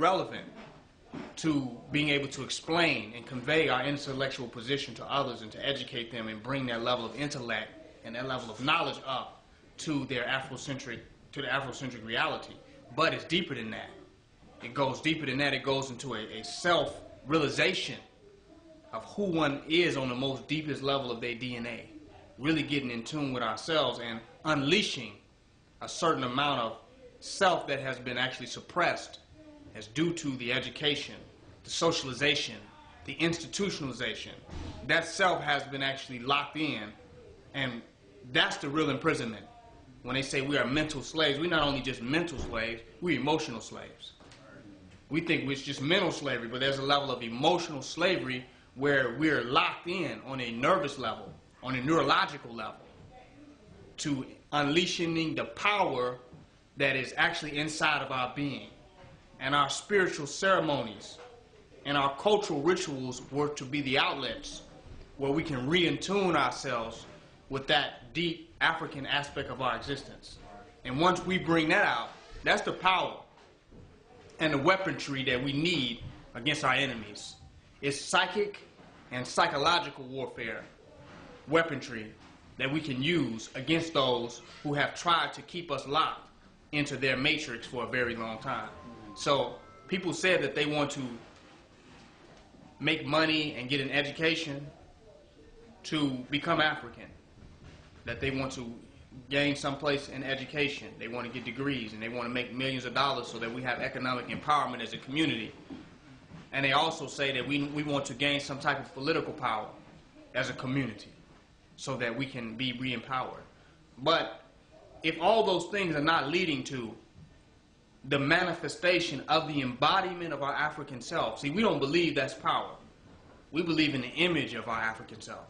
relevant to being able to explain and convey our intellectual position to others and to educate them and bring that level of intellect and that level of knowledge up to their Afrocentric reality. But it's deeper than that. It goes deeper than that. It goes into a self-realization of who one is on the most deepest level of their DNA. Really getting in tune with ourselves and unleashing a certain amount of self that has been actually suppressed as due to the education, the socialization, the institutionalization. That self has been actually locked in, and that's the real imprisonment. When they say we are mental slaves, we're not only just mental slaves, we're emotional slaves. We think it's just mental slavery, but there's a level of emotional slavery where we're locked in on a nervous level, on a neurological level, to unleashing the power that is actually inside of our being. And our spiritual ceremonies and our cultural rituals were to be the outlets where we can re-intune ourselves with that deep African aspect of our existence. And once we bring that out, that's the power and the weaponry that we need against our enemies. It's psychic and psychological warfare, weaponry that we can use against those who have tried to keep us locked into their matrix for a very long time. So people said that they want to make money and get an education to become African, that they want to gain someplace in education, they want to get degrees, and they want to make millions of dollars so that we have economic empowerment as a community. And they also say that we want to gain some type of political power as a community so that we can be re-empowered. But if all those things are not leading to the manifestation of the embodiment of our African self, see, we don't believe that's power. We believe in the image of our African self.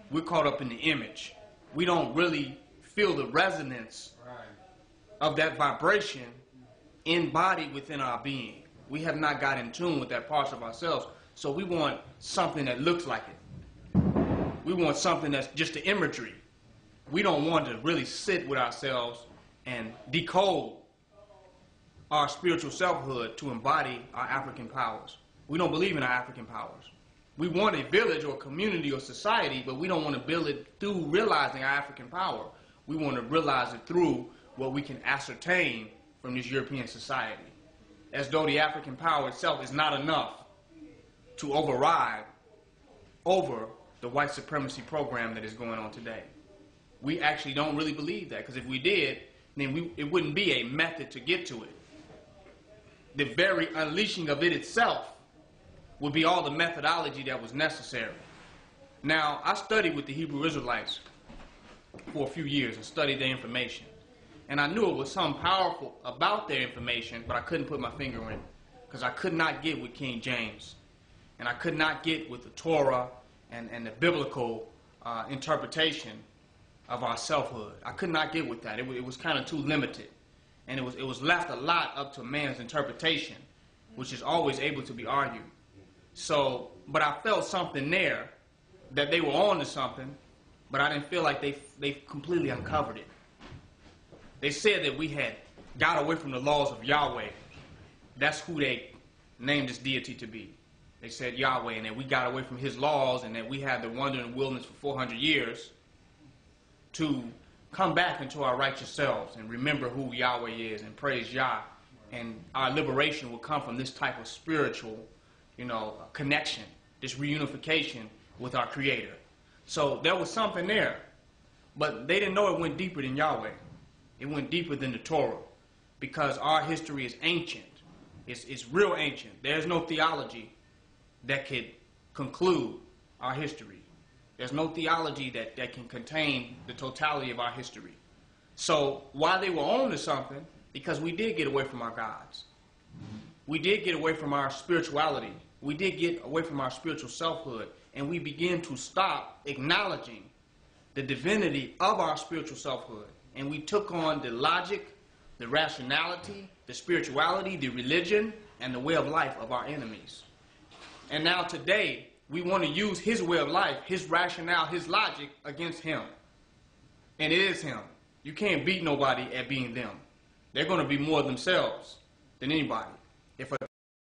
We're caught up in the image. We don't really feel the resonance of that vibration embodied within our being. We have not got in tune with that part of ourselves, so we want something that looks like it. We want something that's just the imagery. We don't want to really sit with ourselves and decode our spiritual selfhood to embody our African powers. We don't believe in our African powers. We want a village or community or society, but we don't want to build it through realizing our African power. We want to realize it through what we can ascertain from this European society. As though the African power itself is not enough to override over the white supremacy program that is going on today. We actually don't really believe that, because if we did, then it wouldn't be a method to get to it. The very unleashing of it itself would be all the methodology that was necessary. Now, I studied with the Hebrew Israelites for a few years and studied their information. And I knew it was something powerful about their information, but I couldn't put my finger in it, because I could not get with King James. And I could not get with the Torah and the biblical interpretation of our selfhood. I could not get with that. It was kind of too limited. And it was left a lot up to man's interpretation, which is always able to be argued. So, but I felt something there, that they were on to something, but I didn't feel like they completely uncovered it. They said that we had got away from the laws of Yahweh. That's who they named this deity to be. They said Yahweh, and that we got away from his laws, and that we had to wander in the wilderness for 400 years to come back into our righteous selves and remember who Yahweh is and praise Yah. And our liberation will come from this type of spiritual, connection, this reunification with our Creator. So there was something there, but they didn't know it went deeper than Yahweh. It went deeper than the Torah, because our history is ancient. It's real ancient. There's no theology that could conclude our history. There's no theology that can contain the totality of our history. So while they were on to something, because we did get away from our gods, we did get away from our spirituality, we did get away from our spiritual selfhood, and we began to stop acknowledging the divinity of our spiritual selfhood. And we took on the logic, the rationality, the spirituality, the religion, and the way of life of our enemies. And now today, we want to use his way of life, his rationale, his logic against him. And it is him. You can't beat nobody at being them. They're going to be more themselves than anybody. if a